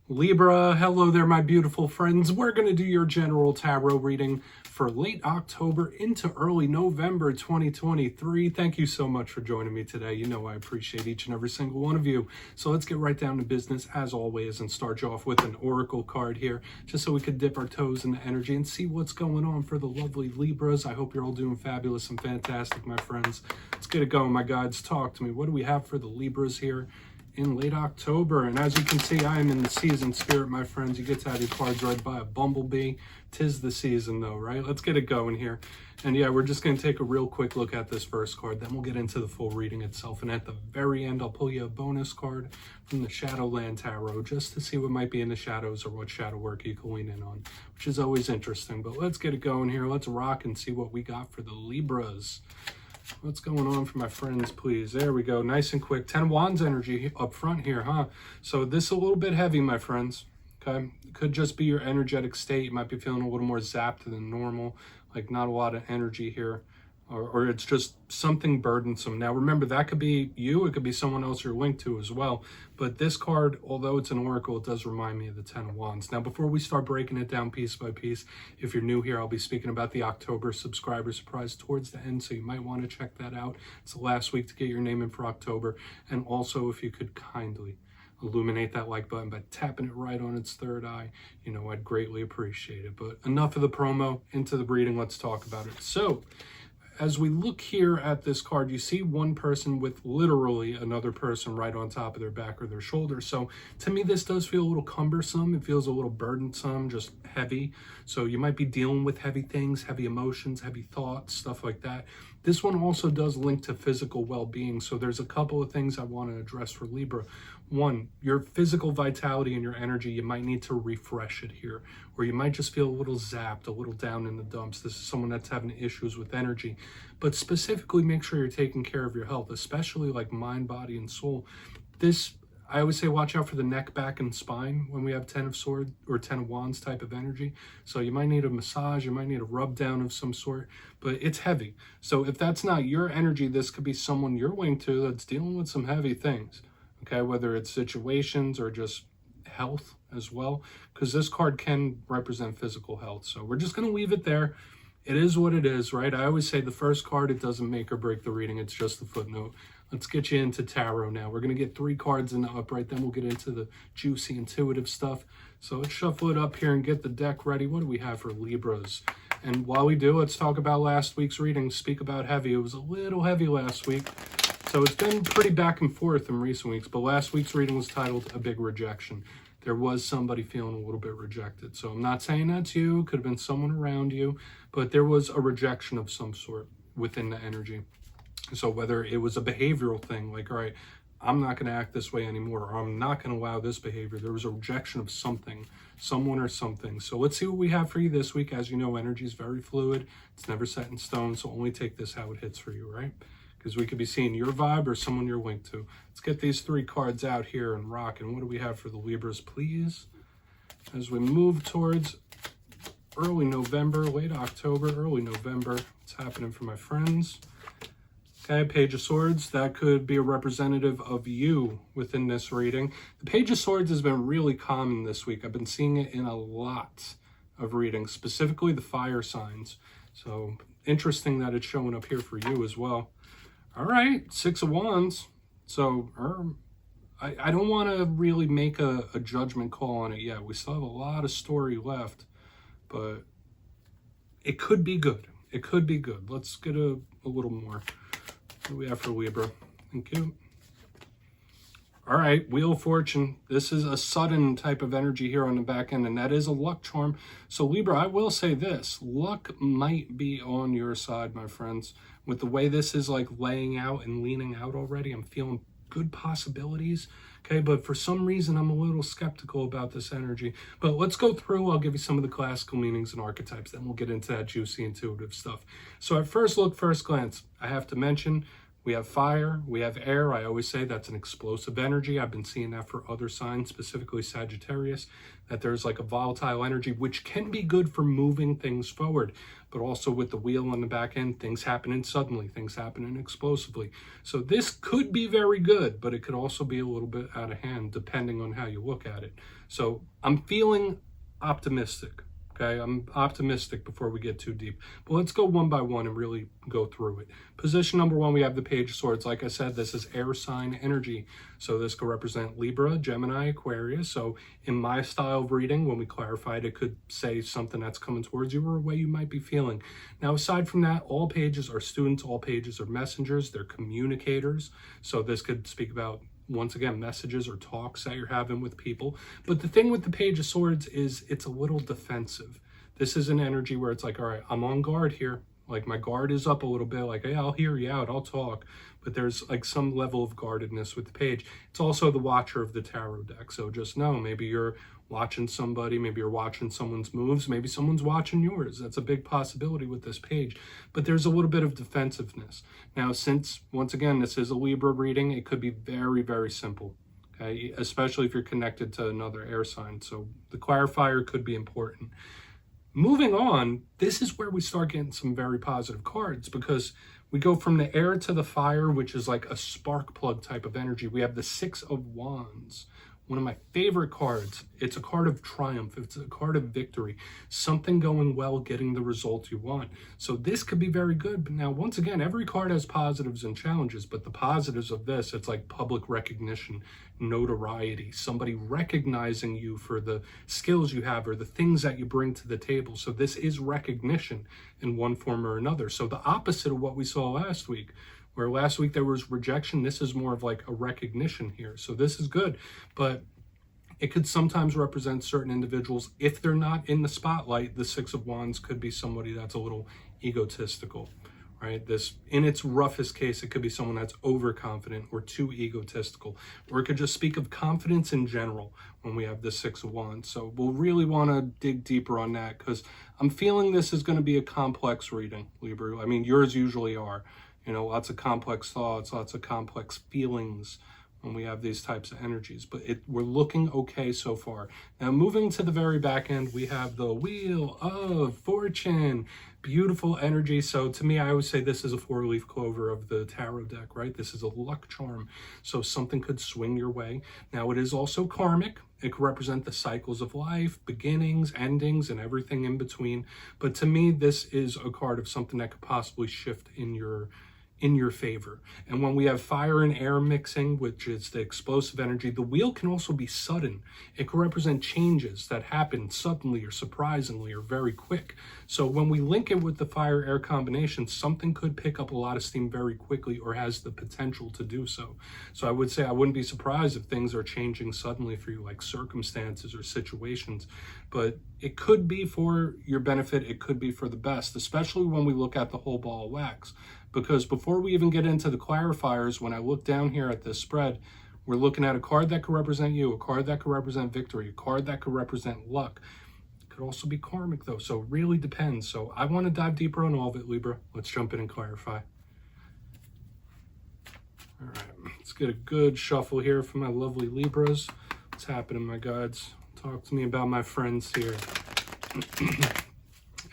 Libra, hello there, my beautiful friends. We're going to do your general tarot reading for late October into early November 2023. Thank you so much for joining me today. You know I appreciate each and every single one of you. So let's get right down to business as always and start you off with an oracle card here, just so we could dip our toes in the energy and see what's going on for the lovely Libras. I hope you're all doing fabulous and fantastic, my friends. Let's get it going, my guides. Talk to me. What do we have for the Libras here in late October? And as you can see, I am in the season spirit, my friends. You get to have your cards read by a bumblebee. Tis the season though, right? Let's get it going here. And yeah, we're just going to take a real quick look at this first card, then we'll get into the full reading itself. And at the very end, I'll pull you a bonus card from the Shadowland Tarot just to see what might be in the shadows or what shadow work you can lean in on, which is always interesting. But let's get it going here. Let's rock and see what we got for the Libras. What's going on for my friends, please? There we go. Nice and quick. 10 Wands energy up front here, huh? So this is a little bit heavy, my friends. Okay. Could just be your energetic state. You might be feeling a little more zapped than normal. Like not a lot of energy here. Or it's just something burdensome. Now, remember, that could be you. It could be someone else you're linked to as well. But this card, although it's an oracle, it does remind me of the 10 of Wands. Now, before we start breaking it down piece by piece, if you're new here, I'll be speaking about the October subscriber surprise towards the end, so you might want to check that out. It's the last week to get your name in for October. And also, if you could kindly illuminate that like button by tapping it right on its third eye, you know, I'd greatly appreciate it. But enough of the promo, into the reading. Let's talk about it. So, as we look here at this card, you see one person with literally another person right on top of their back or their shoulder. So to me, this does feel a little cumbersome. It feels a little burdensome, just heavy. So you might be dealing with heavy things, heavy emotions, heavy thoughts, stuff like that. This one also does link to physical well-being. So there's a couple of things I want to address for Libra. One, your physical vitality and your energy, you might need to refresh it here, or you might just feel a little zapped, a little down in the dumps. This is someone that's having issues with energy. But specifically, make sure you're taking care of your health, especially like mind, body, and soul. This, I always say, watch out for the neck, back, and spine when we have 10 of Swords or 10 of Wands type of energy. So you might need a massage, you might need a rub down of some sort, but it's heavy. So if that's not your energy, this could be someone you're linked to that's dealing with some heavy things. Okay, whether it's situations or just health as well, because this card can represent physical health. So we're just going to leave it there. It is what it is, right? I always say the first card, it doesn't make or break the reading. It's just the footnote. Let's get you into tarot now. We're going to get 3 cards in the upright, then we'll get into the juicy, intuitive stuff. So let's shuffle it up here and get the deck ready. What do we have for Libras? And while we do, let's talk about last week's reading. Speak about heavy. It was a little heavy last week. So it's been pretty back and forth in recent weeks, but last week's reading was titled A Big Rejection. There was somebody feeling a little bit rejected. So I'm not saying that's you, could have been someone around you, but there was a rejection of some sort within the energy. So whether it was a behavioral thing, like, all right, I'm not going to act this way anymore, or I'm not going to allow this behavior. There was a rejection of something, someone or something. So let's see what we have for you this week. As you know, energy is very fluid. It's never set in stone, so only take this how it hits for you, right? Because we could be seeing your vibe or someone you're linked to. Let's get these 3 cards out here and rock. And what do we have for the Libras, please? As we move towards early November, late October, early November. What's happening for my friends? Okay, Page of Swords. That could be a representative of you within this reading. The Page of Swords has been really common this week. I've been seeing it in a lot of readings, specifically the fire signs. So interesting that it's showing up here for you as well. All right, 6 of Wands. So I don't want to really make a judgment call on it yet. We still have a lot of story left, but it could be good. It could be good. Let's get a little more. What do we have for Libra? Thank you. All right, Wheel of Fortune. This is a sudden type of energy here on the back end, and that is a luck charm. So Libra, I will say this. Luck might be on your side, my friends. With the way this is like laying out and leaning out already, I'm feeling good possibilities. Okay, but for some reason, I'm a little skeptical about this energy. But let's go through. I'll give you some of the classical meanings and archetypes. Then we'll get into that juicy, intuitive stuff. So at first look, first glance, I have to mention we have fire, we have air. I always say that's an explosive energy. I've been seeing that for other signs, specifically Sagittarius, that there's like a volatile energy, which can be good for moving things forward. But also with the wheel on the back end, things happening suddenly, things happening explosively. So this could be very good, but it could also be a little bit out of hand depending on how you look at it. So I'm feeling optimistic. Okay, I'm optimistic before we get too deep. But let's go one by one and really go through it. Position number one, we have the Page of Swords. Like I said, this is air sign energy. So this could represent Libra, Gemini, Aquarius. So in my style of reading, when we clarified, it could say something that's coming towards you or a way you might be feeling. Now, aside from that, all pages are students, all pages are messengers, they're communicators. So this could speak about, once again, messages or talks that you're having with people. But the thing with the Page of Swords is it's a little defensive. This is an energy where it's like, all right, I'm on guard here. Like my guard is up a little bit, like, hey, I'll hear you out, I'll talk. But there's like some level of guardedness with the page. It's also the watcher of the tarot deck. So just know, maybe you're watching somebody, maybe you're watching someone's moves, maybe someone's watching yours. That's a big possibility with this page. But there's a little bit of defensiveness. Now, since, once again, this is a Libra reading, it could be very, very simple. Okay, especially if you're connected to another air sign. So the clarifier could be important. Moving on, this is where we start getting some very positive cards, because we go from the air to the fire, which is like a spark plug type of energy. We have the Six of Wands, one of my favorite cards. It's a card of triumph. It's a card of victory. Something going well, getting the result you want. So this could be very good. But now, once again, every card has positives and challenges, but the positives of this, it's like public recognition, notoriety, somebody recognizing you for the skills you have or the things that you bring to the table. So this is recognition in one form or another. So the opposite of what we saw last week, where last week there was rejection, this is more of like a recognition here. So this is good, but it could sometimes represent certain individuals. If they're not in the spotlight, the Six of Wands could be somebody that's a little egotistical, right? This, in its roughest case, it could be someone that's overconfident or too egotistical, or it could just speak of confidence in general when we have the Six of Wands. So we'll really want to dig deeper on that, because I'm feeling this is going to be a complex reading, Libra. I mean, yours usually are. You know, lots of complex thoughts, lots of complex feelings when we have these types of energies. But we're looking okay so far. Now, moving to the very back end, we have the Wheel of Fortune. Beautiful energy. So to me, I always say this is a four-leaf clover of the tarot deck, right? This is a luck charm. So something could swing your way. Now, it is also karmic. It could represent the cycles of life, beginnings, endings, and everything in between. But to me, this is a card of something that could possibly shift in your favor. And when we have fire and air mixing, which is the explosive energy, the wheel can also be sudden. It can represent changes that happen suddenly or surprisingly or very quick. So when we link it with the fire-air combination, something could pick up a lot of steam very quickly or has the potential to do so. So I would say I wouldn't be surprised if things are changing suddenly for you, like circumstances or situations. But it could be for your benefit. It could be for the best, especially when we look at the whole ball of wax. Because before we even get into the clarifiers, when I look down here at this spread, we're looking at a card that could represent you, a card that could represent victory, a card that could represent luck. It could also be karmic though, so it really depends. So I want to dive deeper on all of it, Libra. Let's jump in and clarify. All right, let's get a good shuffle here for my lovely Libras. What's happening, my gods? Talk to me about my friends here.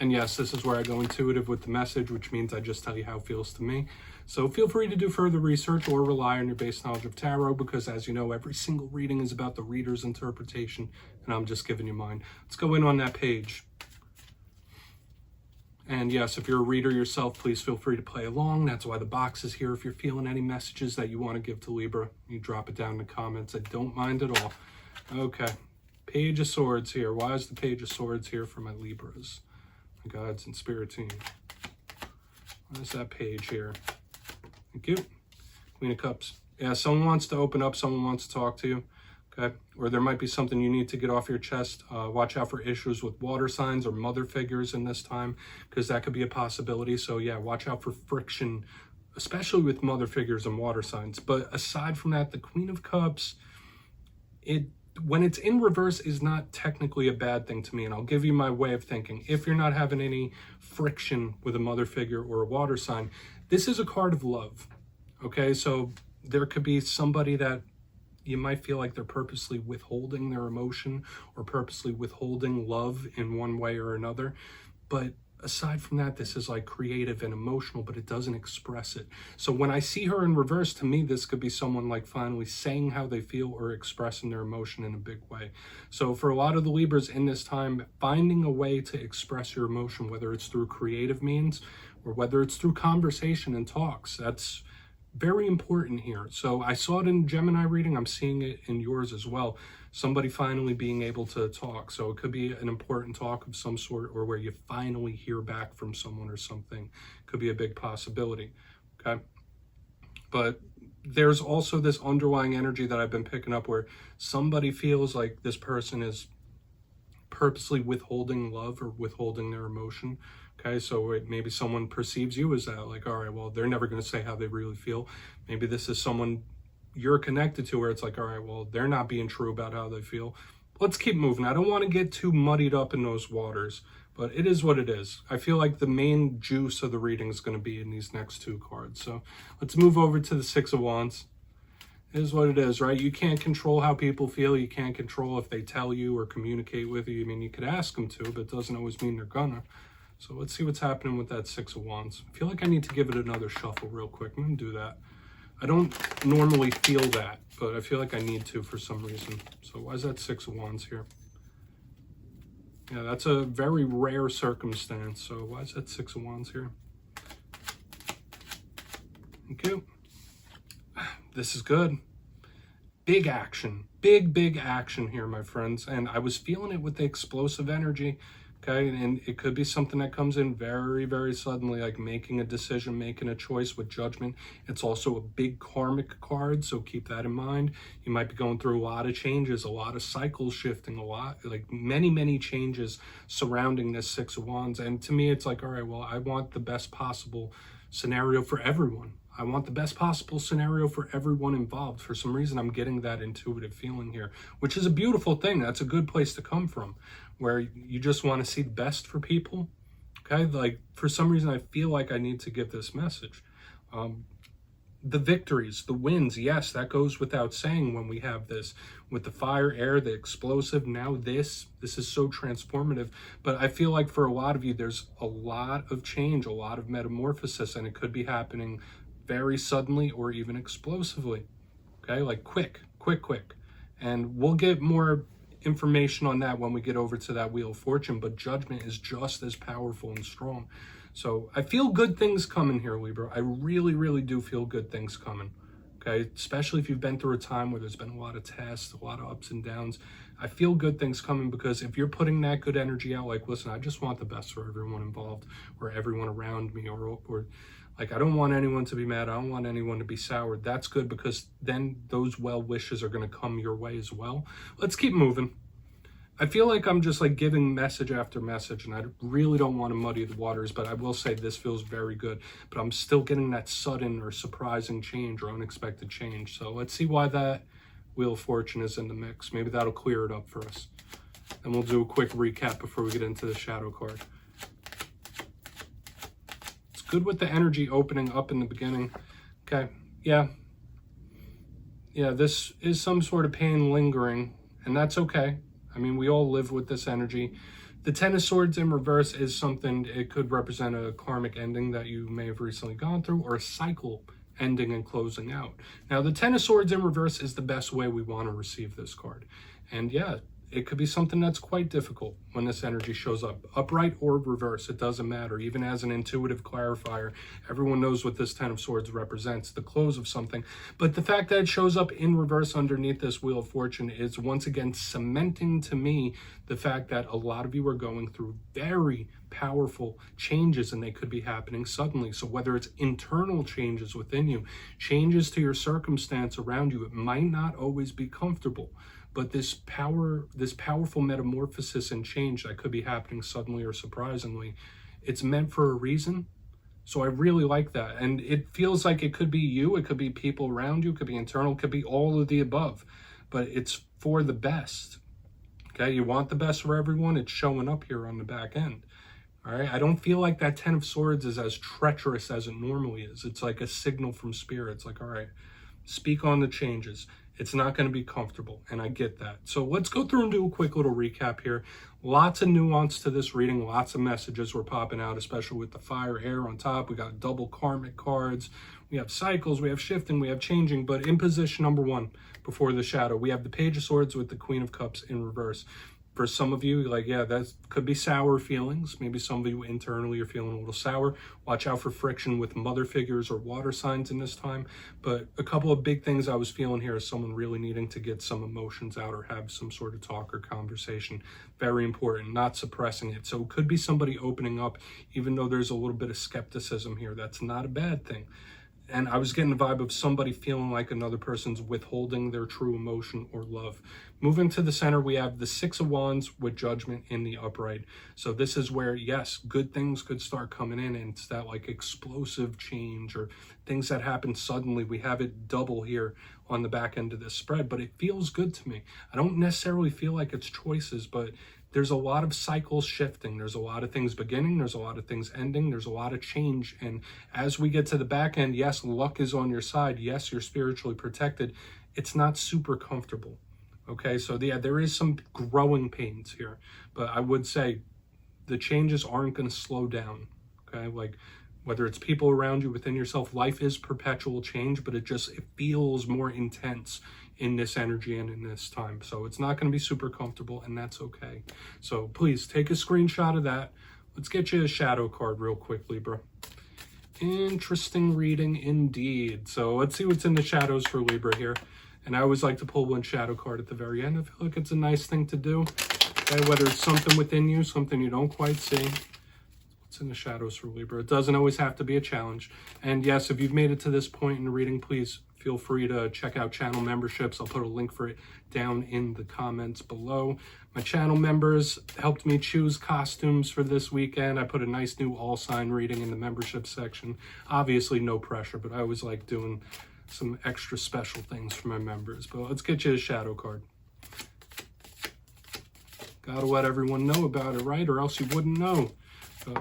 And yes, this is where I go intuitive with the message, which means I just tell you how it feels to me. So feel free to do further research or rely on your base knowledge of tarot, because as you know, every single reading is about the reader's interpretation, and I'm just giving you mine. Let's go in on that page. And yes, if you're a reader yourself, please feel free to play along. That's why the box is here. If you're feeling any messages that you want to give to Libra, you drop it down in the comments. I don't mind at all. Okay, Page of Swords here. Why is the Page of Swords here for my Libras? My gods and spirit team. What is that page here? Thank you. Queen of Cups. Yeah, someone wants to open up, someone wants to talk to you. Okay, or there might be something you need to get off your chest. Watch out for issues with water signs or mother figures in this time, because that could be a possibility. So yeah, watch out for friction, especially with mother figures and water signs. But aside from that, the Queen of Cups, when it's in reverse, is not technically a bad thing to me. And I'll give you my way of thinking. If you're not having any friction with a mother figure or a water sign, this is a card of love. Okay, so there could be somebody that you might feel like they're purposely withholding their emotion or purposely withholding love in one way or another. But aside from that, this is like creative and emotional, but it doesn't express it. So when I see her in reverse, to me, this could be someone like finally saying how they feel or expressing their emotion in a big way. So for a lot of the Libras in this time, finding a way to express your emotion, whether it's through creative means or whether it's through conversation and talks, that's very important here. So I saw it in Gemini reading. I'm seeing it in yours as well. Somebody finally being able to talk. So it could be an important talk of some sort, or where you finally hear back from someone or something. Could be a big possibility. Okay. But there's also this underlying energy that I've been picking up where somebody feels like this person is purposely withholding love or withholding their emotion. Okay, so maybe someone perceives you as that, like, all right, well, they're never going to say how they really feel. Maybe this is someone you're connected to where it's like, all right, well, they're not being true about how they feel. Let's keep moving. I don't want to get too muddied up in those waters, but it is what it is. I feel like the main juice of the reading is going to be in these next two cards. So let's move over to the Six of Wands. It is what it is, right? You can't control how people feel. You can't control if they tell you or communicate with you. I mean, you could ask them to, but it doesn't always mean they're gonna. So let's see what's happening with that Six of Wands. I feel like I need to give it another shuffle real quick. I'm gonna do that. I don't normally feel that, but I feel like I need to for some reason. So why is that Six of Wands here? Yeah, that's a very rare circumstance. So why is that Six of Wands here? Thank you. This is good. Big action. Big action here, my friends. And I was feeling it with the explosive energy. Okay, and it could be something that comes in very suddenly, like making a decision, making a choice with judgment. It's also a big karmic card, so keep that in mind. You might be going through a lot of changes, a lot of cycles shifting, a lot, like many changes surrounding this Six of Wands. And to me, it's like, all right, well, I want the best possible scenario for everyone. I want the best possible scenario for everyone involved. For some reason, I'm getting that intuitive feeling here, which is a beautiful thing. That's a good place to come from, where you just want to see the best for people. Okay, like for some reason, I feel like I need to give this message. The victories, the wins, yes, that goes without saying when we have this with the fire, air, the explosive. Now this is so transformative. But I feel like for a lot of you, there's a lot of change, a lot of metamorphosis, and it could be happening very suddenly or even explosively. Okay, like quick. And we'll get more information on that when we get over to that Wheel of Fortune, but judgment is just as powerful and strong. So I feel good things coming here, Libra. I really do feel good things coming. Okay, especially if you've been through a time where there's been a lot of tests, a lot of ups and downs. I feel good things coming, because if you're putting that good energy out, like, listen, I just want the best for everyone involved, or everyone around me, or like, I don't want anyone to be mad. I don't want anyone to be soured. That's good, because then those well wishes are going to come your way as well. Let's keep moving. I feel like I'm just like giving message after message, and I really don't want to muddy the waters, but I will say this feels very good. But I'm still getting that sudden or surprising change or unexpected change. So let's see why that Wheel of Fortune is in the mix. Maybe that'll clear it up for us. And we'll do a quick recap before we get into the shadow card. It's good with the energy opening up in the beginning. Okay, yeah, this is some sort of pain lingering, and that's okay. I mean, we all live with this energy. The Ten of Swords in reverse is something, it could represent a karmic ending that you may have recently gone through, or a cycle ending and closing out. Now, the Ten of Swords in reverse is the best way we want to receive this card. And yeah, it could be something that's quite difficult when this energy shows up. Upright or reverse, it doesn't matter. Even as an intuitive clarifier, everyone knows what this Ten of Swords represents, the close of something. But the fact that it shows up in reverse underneath this Wheel of Fortune is once again cementing to me the fact that a lot of you are going through very powerful changes, and they could be happening suddenly. So whether it's internal changes within you, changes to your circumstance around you, it might not always be comfortable. But this powerful metamorphosis and change that could be happening suddenly or surprisingly, it's meant for a reason. So I really like that. And it feels like it could be you, it could be people around you, it could be internal, it could be all of the above. But it's for the best. Okay, you want the best for everyone, it's showing up here on the back end. All right, I don't feel like that Ten of Swords is as treacherous as it normally is. It's like a signal from spirit. It's like, all right, speak on the changes. It's not going to be comfortable, and I get that. So let's go through and do a quick little recap here. Lots of nuance to this reading, lots of messages were popping out, especially with the fire air on top. We got double karmic cards, we have cycles, we have shifting, we have changing. But in position number 1, before the shadow, we have the Page of Swords with the Queen of Cups in reverse. For some of you, like, yeah, that could be sour feelings. Maybe some of you internally are feeling a little sour. Watch out for friction with mother figures or water signs in this time. But a couple of big things I was feeling here is someone really needing to get some emotions out or have some sort of talk or conversation. Very important, not suppressing it. So it could be somebody opening up, even though there's a little bit of skepticism here. That's not a bad thing. And I was getting the vibe of somebody feeling like another person's withholding their true emotion or love. Moving to the center, we have the Six of Wands with Judgment in the upright. So this is where, yes, good things could start coming in, and it's that like explosive change or things that happen suddenly. We have it double here on the back end of this spread, but it feels good to me. I don't necessarily feel like it's choices, but there's a lot of cycles shifting. There's a lot of things beginning. There's a lot of things ending. There's a lot of change. And as we get to the back end, yes, luck is on your side. Yes, you're spiritually protected. It's not super comfortable. Okay, so yeah, there is some growing pains here. But I would say the changes aren't going to slow down. Okay, like whether it's people around you, within yourself, life is perpetual change, but it feels more intense in this energy and in this time. So it's not going to be super comfortable, and that's okay. So please take a screenshot of that. Let's get you a shadow card real quick, Libra. Interesting reading indeed. So let's see what's in the shadows for Libra here. And I always like to pull one shadow card at the very end. I feel like it's a nice thing to do. Okay, whether it's something within you, something you don't quite see. What's in the shadows for Libra? It doesn't always have to be a challenge. And yes, if you've made it to this point in the reading, please feel free to check out channel memberships. I'll put a link for it down in the comments below. My channel members helped me choose costumes for this weekend. I put a nice new all sign reading in the membership section. Obviously no pressure, but I always like doing some extra special things for my members. But let's get you a shadow card. Gotta let everyone know about it, right? Or else you wouldn't know.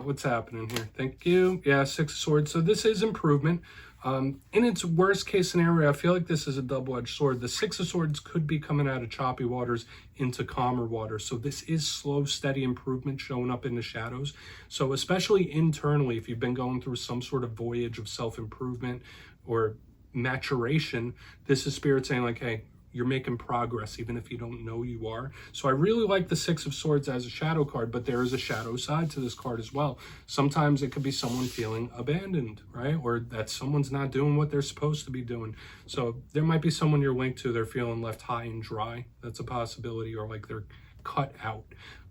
What's happening here? Thank you. Yeah, Six of Swords. So this is improvement. In its worst case scenario, I feel like this is a double-edged sword. The Six of Swords could be coming out of choppy waters into calmer waters. So this is slow, steady improvement showing up in the shadows. So especially internally, if you've been going through some sort of voyage of self-improvement or maturation, this is Spirit saying like, hey, you're making progress even if you don't know you are. So I really like the Six of Swords as a shadow card, but there is a shadow side to this card as well. Sometimes it could be someone feeling abandoned, right? Or that someone's not doing what they're supposed to be doing. So there might be someone you're linked to, they're feeling left high and dry. That's a possibility, or like they're cut out.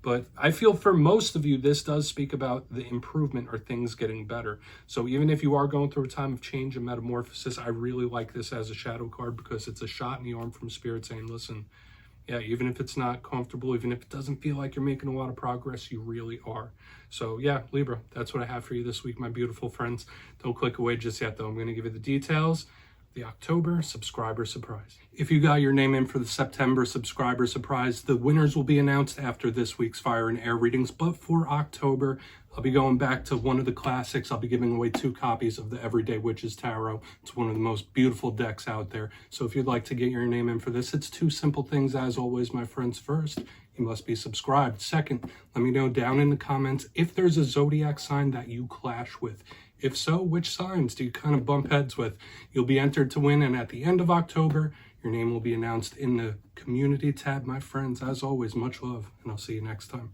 But I feel for most of you, this does speak about the improvement or things getting better. So even if you are going through a time of change and metamorphosis, I really like this as a shadow card because it's a shot in the arm from Spirit saying, listen, yeah, even if it's not comfortable, even if it doesn't feel like you're making a lot of progress, you really are. So yeah, Libra, that's what I have for you this week, my beautiful friends. Don't click away just yet, though. I'm going to give you the details. The October subscriber surprise. If you got your name in for the September subscriber surprise, the winners will be announced after this week's Fire and Air readings. But for October, I'll be going back to one of the classics. I'll be giving away 2 copies of the Everyday Witches Tarot. It's one of the most beautiful decks out there. So if you'd like to get your name in for this, it's 2 simple things as always, my friends. First, you must be subscribed. Second, let me know down in the comments if there's a zodiac sign that you clash with. If so, which signs do you kind of bump heads with? You'll be entered to win, and at the end of October, your name will be announced in the community tab, my friends. As always, much love, and I'll see you next time.